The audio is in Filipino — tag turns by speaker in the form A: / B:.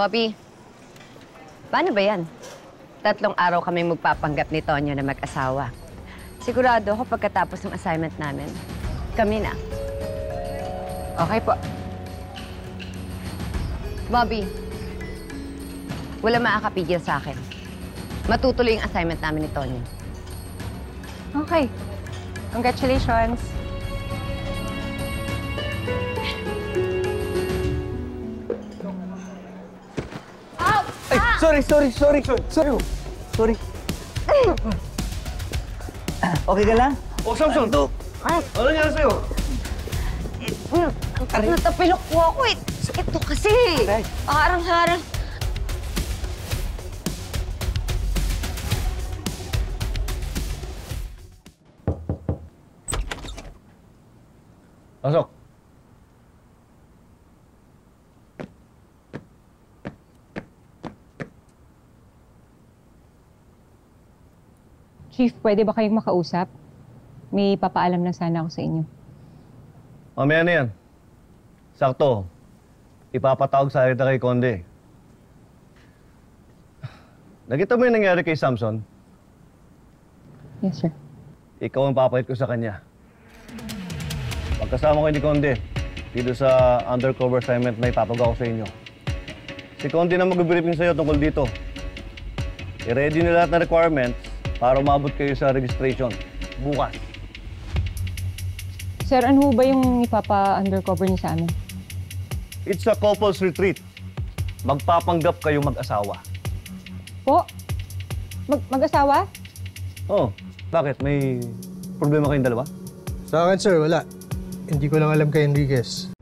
A: Bobby, paano ba yan? 3 araw kaming magpapanggap ni Tonyo na mag-asawa. Sigurado ako pagkatapos ng assignment namin, kami na.
B: Okay po.
A: Bobby, wala makakapigil sa akin. Matutuloy yung assignment namin ni Tonyo.
B: Okay. Congratulations.
C: Ay, sorry. Sorry. Okay ka lang?
D: Oh, Samson! Ano nangyari sa'yo?
A: Natapilok po ako eh. Ito kasi. Harang-harang.
D: Pasok.
B: Chief, pwede ba kayong makausap? May papaalam lang sana ako sa inyo.
D: Mamaya na yan. Sakto. Ipapatawag sa kita kay Conde. Nakita mo yung nangyari kay Samson?
B: Yes, sir.
D: Ikaw ang papayat ko sa kanya. Pagkasama ko ni Conde, dito sa undercover assignment na ipapagawa ko sa inyo. Si Conde na mag-briefing sa'yo tungkol dito. I-ready na lahat ng requirements para umabot kayo sa registration. Bukas.
B: Sir, ano ba yung ipapa-undercover niyo sa amin?
D: It's a couple's retreat. Magpapanggap kayong mag-asawa.
B: Po? Mag-asawa?
D: Oh, bakit? May problema kayong dalawa?
E: Sa akin, sir, wala. Hindi ko lang alam kay Enriquez.